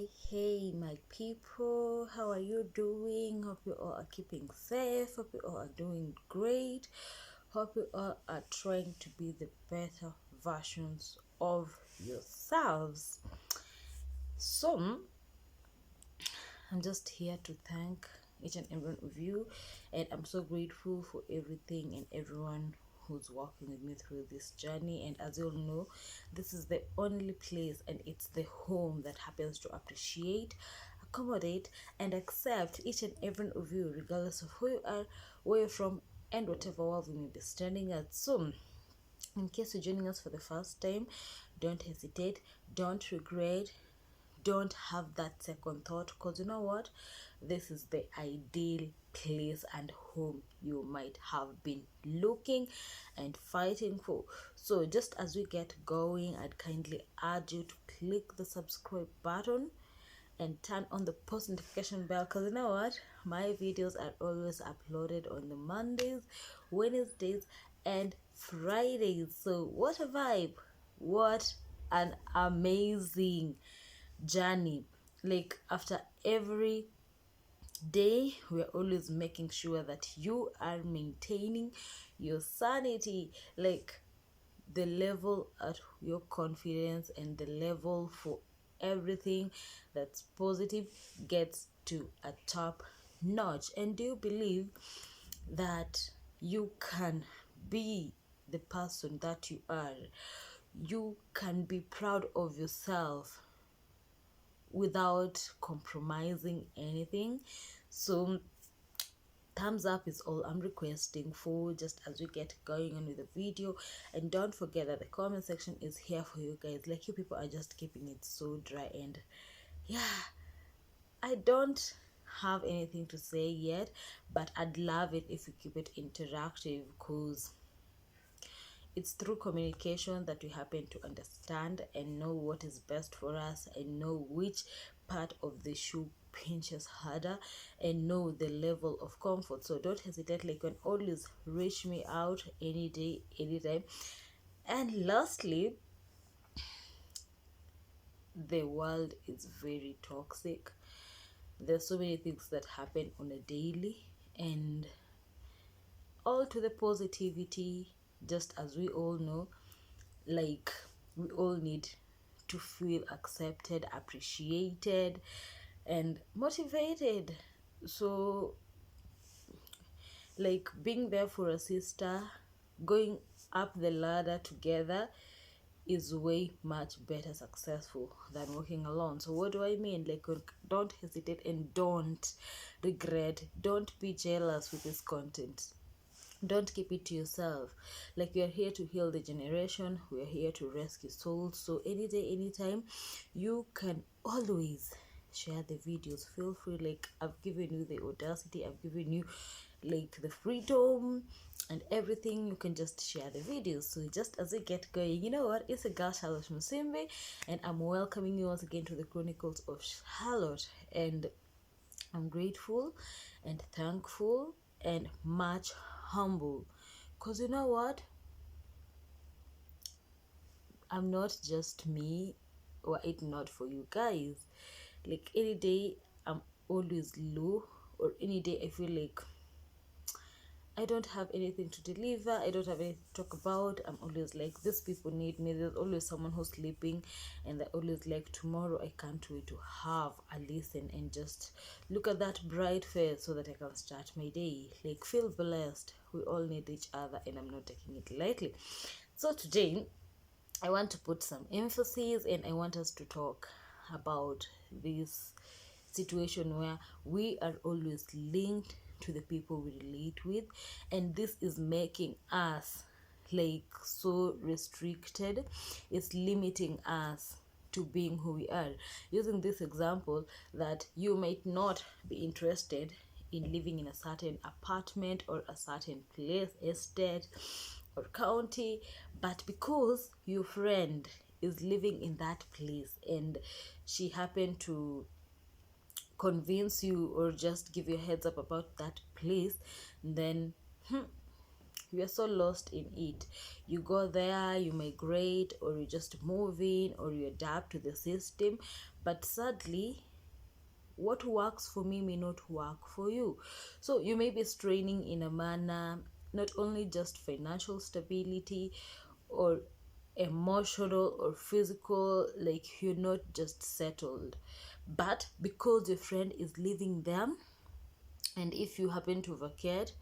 Hey my people, how are you doing? Hope you all are keeping safe. Hope you all are doing great. Hope you all are trying to be the better versions of yourselves. So I'm just here to thank each and every one of you, and I'm so grateful for everything and everyone who's walking with me through this journey. And as you all know, this is the only place and it's the home that happens to appreciate, accommodate, and accept each and every one of you, regardless of who you are, where you're from, and whatever world we may be standing at. So in case you're joining us for the first time, don't hesitate, don't regret, don't have that second thought, because you know what, this is the ideal place and home you might have been looking and fighting for. So just as we get going, I'd kindly urge you to click the subscribe button and turn on the post notification bell, because you know what, my videos are always uploaded on the Mondays, Wednesdays, and Fridays. So what a vibe, what an amazing journey. Like after every day, we're always making sure that you are maintaining your sanity, like the level at your confidence and the level for everything that's positive gets to a top notch. And do you believe that you can be the person that you are? You can be proud of yourself without compromising anything. So thumbs up is all I'm requesting for, just as we get going on with the video. And don't forget that the comment section is here for you guys. Like, you people are just keeping it so dry, and yeah, I don't have anything to say yet, but I'd love it if you keep it interactive, because it's through communication that we happen to understand and know what is best for us, and know which part of the shoe pinches harder, and know the level of comfort. So don't hesitate, like, you can always reach me out any day, anytime. And lastly, the world is very toxic. There's so many things that happen on a daily, and all to the positivity. Just as we all know, like, we all need to feel accepted, appreciated, and motivated. So, like, being there for a sister, going up the ladder together, is way much better successful than working alone. So what do I mean? Like, don't hesitate and don't regret, don't be jealous with this content. Don't keep it to yourself. Like, we are here to heal the generation, we are here to rescue souls. So any day, anytime, you can always share the videos. Feel free. Like, I've given you the audacity, I've given you like the freedom and everything. You can just share the videos. So just as we get going, you know what, it's a girl, Charlotte Musimbi, and I'm welcoming you once again to the Chronicles of Charlotte. And I'm grateful and thankful and much humble, because you know what, I'm not just me, or it not for you guys. Like, any day I'm always low, or any day I feel like I don't have anything to deliver, I don't have anything to talk about, I'm always like, these people need me. There's always someone who's sleeping, and they're always like, tomorrow I can't wait to have a listen and just look at that bright face so that I can start my day. Like, feel blessed. We all need each other, and I'm not taking it lightly. So today, I want to put some emphasis, and I want us to talk about this situation where we are always linked to the people we relate with, and this is making us like so restricted. It's limiting us to being who we are. Using this example, that you might not be interested in living in a certain apartment or a certain place, estate, or county, but because your friend is living in that place and she happened to convince you or just give you a heads up about that place, then you are so lost in it. You go there, you migrate, or you just move in, or you adapt to the system, but sadly what works for me may not work for you. So you may be straining in a manner, not only just financial stability or emotional or physical, like you're not just settled, but because your friend is leaving them, and if you happen to vacate,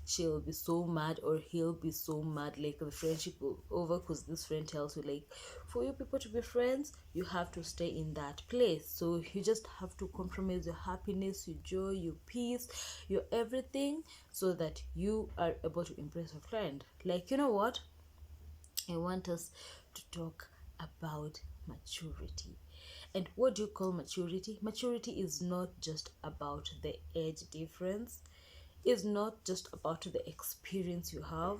she'll be so mad or he'll be so mad, like the friendship will over, because this friend tells you, like, for you people to be friends you have to stay in that place. So you just have to compromise your happiness, your joy, your peace, your everything, so that you are able to impress your friend. Like, you know what, I want us to talk about maturity. And what do you call maturity? Maturity is not just about the age difference. It's not just about the experience you have.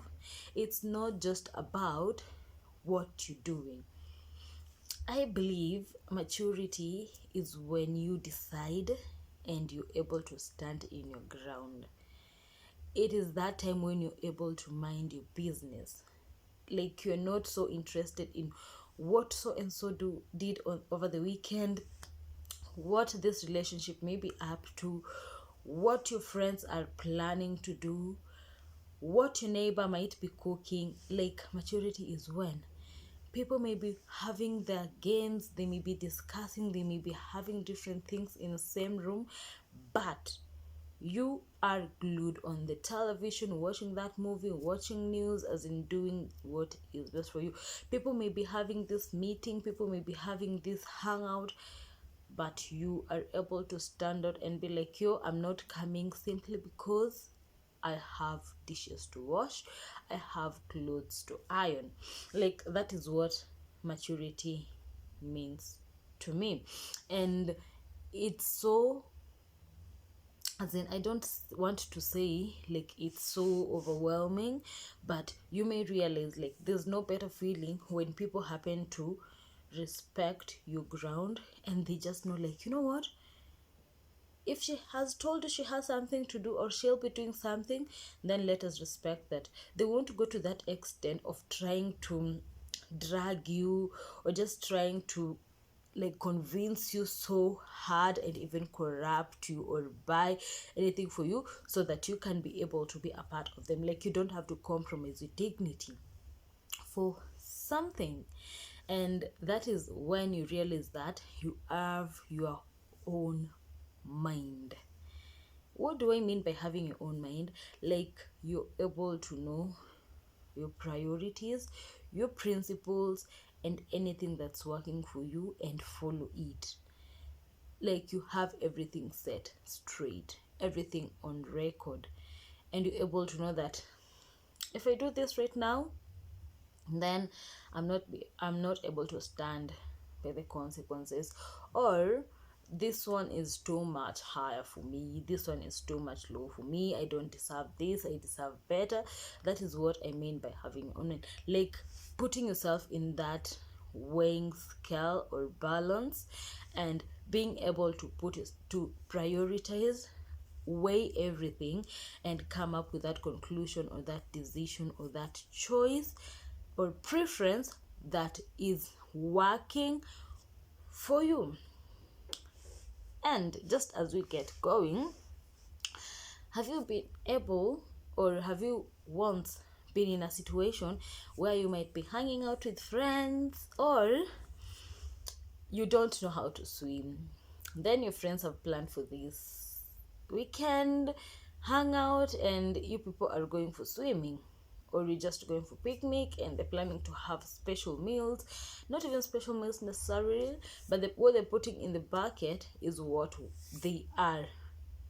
It's not just about what you're doing. I believe maturity is when you decide and you're able to stand in your ground. It is that time when you're able to mind your business. Like, you're not so interested in what so and so did over the weekend, what this relationship may be up to, what your friends are planning to do, what your neighbor might be cooking. Like, maturity is when people may be having their games, they may be discussing, they may be having different things in the same room, but you are glued on the television, watching that movie, watching news, as in doing what is best for you. People may be having this meeting, people may be having this hangout, but you are able to stand out and be like, yo, I'm not coming simply because I have dishes to wash, I have clothes to iron. Like, that is what maturity means to me. And it's so, as in, I don't want to say like it's so overwhelming, but you may realize, like, there's no better feeling when people happen to respect your ground, and they just know, like, you know what, if she has told you she has something to do or she'll be doing something, then let us respect that. They won't go to that extent of trying to drag you or just trying to, like, convince you so hard and even corrupt you or buy anything for you so that you can be able to be a part of them. Like, you don't have to compromise your dignity for something. And that is when you realize that you have your own mind. What do I mean by having your own mind? Like, you're able to know your priorities, your principles, and anything that's working for you, and follow it. Like, you have everything set straight, everything on record, and you're able to know that if I do this right now, then I'm not able to stand by the consequences, or this one is too much higher for me, this one is too much low for me, I don't deserve this, I deserve better. That is what I mean by having on it. Like, putting yourself in that weighing scale or balance, and being able to to prioritize, weigh everything, and come up with that conclusion or that decision or that choice or preference that is working for you. And just as we get going, have you been able, or have you once been in a situation where you might be hanging out with friends, or you don't know how to swim? Then your friends have planned for this weekend hangout, and you people are going for swimming, or you're just going for picnic, and they're planning to have special meals. Not even special meals necessarily, but what they're putting in the bucket is what they are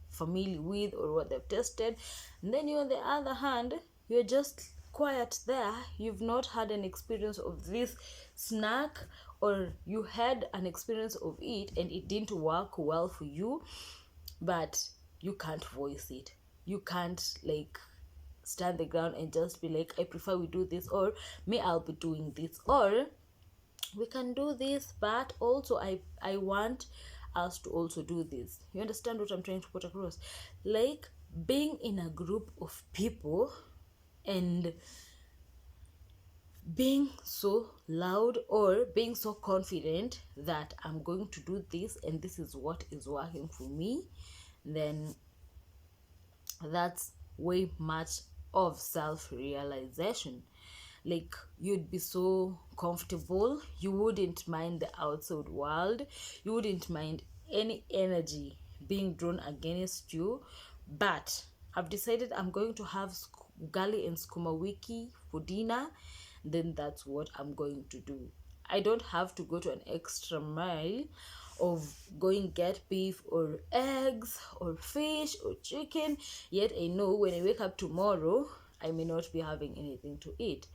familiar with or what they've tested. And then you, on the other hand, you're just quiet there. You've not had an experience of this snack, or you had an experience of it and it didn't work well for you, but you can't voice it. You can't, like, stand the ground and just be like, I prefer we do this, or may I'll be doing this, or we can do this, but also I want us to also do this. You understand what I'm trying to put across? Like, being in a group of people and being so loud or being so confident that I'm going to do this and this is what is working for me, then that's way much of self-realization. Like, you'd be so comfortable, you wouldn't mind the outside world, you wouldn't mind any energy being drawn against you. But I've decided I'm going to have ugali and skuma wiki for dinner, then that's what I'm going to do. I don't have to go to an extra mile of going get beef or eggs or fish or chicken. Yet I know when I wake up tomorrow, I may not be having anything to eat.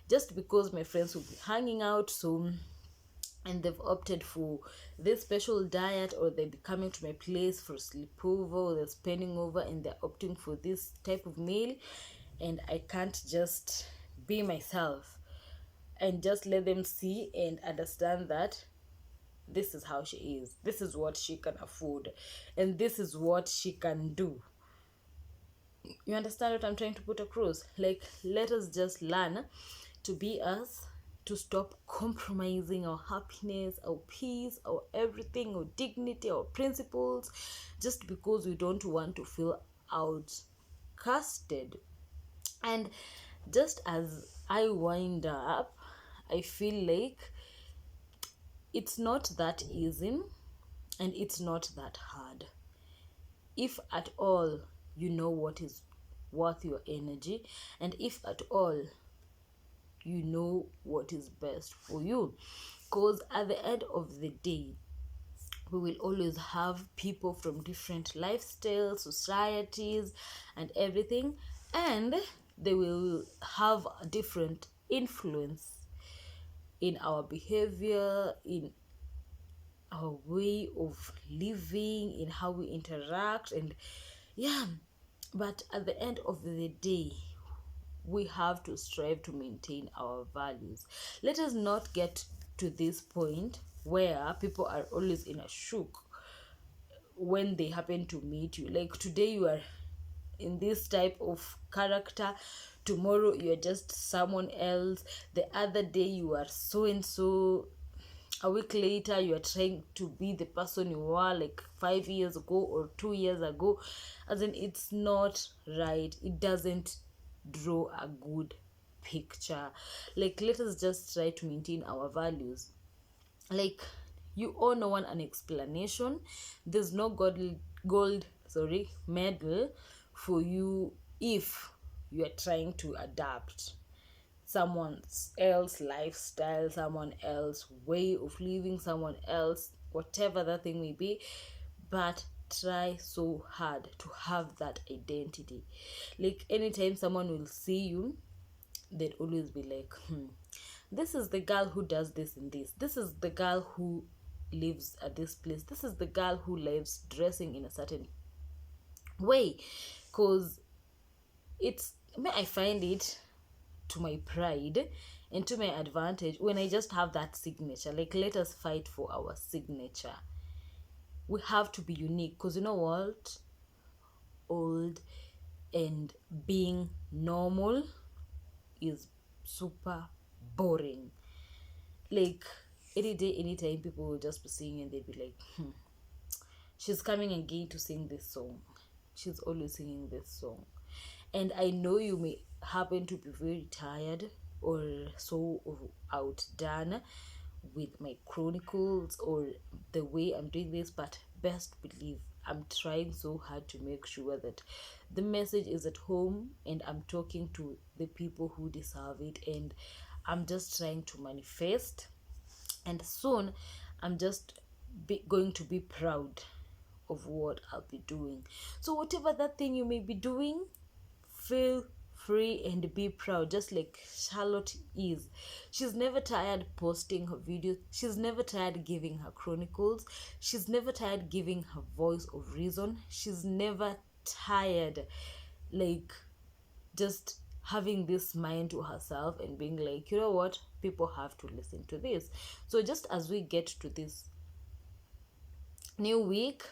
Just because my friends will be hanging out soon and they've opted for this special diet, or they'll be coming to my place for sleepover, or they're spending over and they're opting for this type of meal, and I can't just be myself and just let them see and understand that this is how she is, this is what she can afford, and this is what she can do. You understand what I'm trying to put across? Like, let us just learn to be us, to stop compromising our happiness, our peace, our everything, our dignity, our principles, just because we don't want to feel outcasted. And just as I wind up, I feel like it's not that easy and it's not that hard. If at all you know what is worth your energy, and if at all you know what is best for you, because at the end of the day, we will always have people from different lifestyles, societies, and everything, and they will have a different influence in our behavior, in our way of living, in how we interact, and yeah. But at the end of the day, we have to strive to maintain our values. Let us not get to this point where people are always in a shock when they happen to meet you. Like, today you are in this type of character, tomorrow you are just someone else, the other day you are so and so, a week later you are trying to be the person you were like 5 years ago or 2 years ago. As in, it's not right, it doesn't draw a good picture. Like, let us just try to maintain our values. Like, you all know one an explanation. There's no gold medal for you if you are trying to adapt someone else lifestyle, someone else way of living, someone else whatever that thing may be. But try so hard to have that identity. Like, anytime someone will see you, they'd always be like, this is the girl who does this and this, this is the girl who lives at this place, this is the girl who lives dressing in a certain way. Because I find it to my pride and to my advantage when I just have that signature. Like, let us fight for our signature. We have to be unique, because you know what, old and being normal is super boring. Like, any day, anytime, people will just be singing and they'd be like, she's coming again to sing this song, she's always singing this song. And I know you may happen to be very tired or so outdone with my chronicles or the way I'm doing this, but best believe I'm trying so hard to make sure that the message is at home and I'm talking to the people who deserve it, and I'm just trying to manifest. And soon I'm just going to be proud of what I'll be doing. So whatever that thing you may be doing, feel free and be proud, just like Charlotte is. She's never tired posting her videos, she's never tired giving her chronicles, she's never tired giving her voice of reason, she's never tired, like, just having this mind to herself and being like, you know what, people have to listen to this. So just as we get to this new week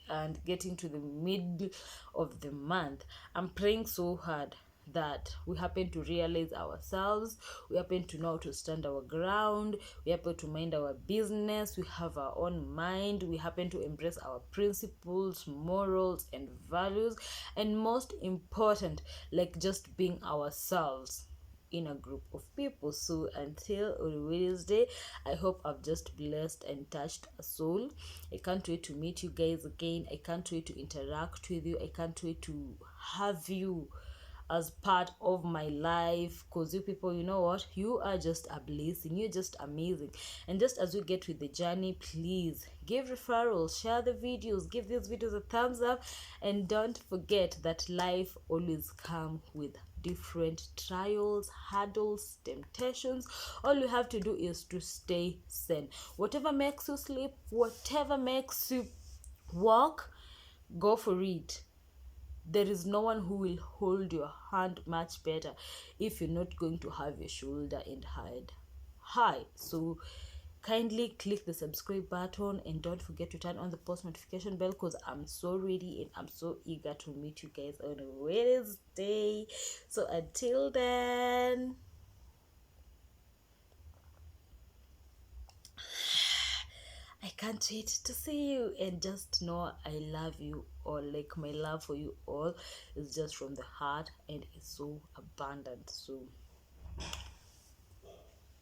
and getting to the middle of the month, I'm praying so hard that we happen to realize ourselves, we happen to know how to stand our ground, we happen to mind our business, we have our own mind, we happen to embrace our principles, morals, and values, and most important, like just being ourselves in a group of people. So until on Wednesday, I hope I've just blessed and touched a soul. I can't wait to meet you guys again. I can't wait to interact with you. I can't wait to have you as part of my life, because you people, you know what, you are just a blessing, you're just amazing. And just as we get with the journey, please give referrals, share the videos, give these videos a thumbs up, and don't forget that life always comes with different trials, hurdles, temptations. All you have to do is to stay sane. Whatever makes you sleep, whatever makes you walk, go for it. There is no one who will hold your hand much better if you're not going to have your shoulder and head high. So kindly click the subscribe button and don't forget to turn on the post notification bell, because I'm so ready and I'm so eager to meet you guys on Wednesday. So until then, I can't wait to see you, and just know I love you all. Like, my love for you all is just from the heart and it's so abundant. So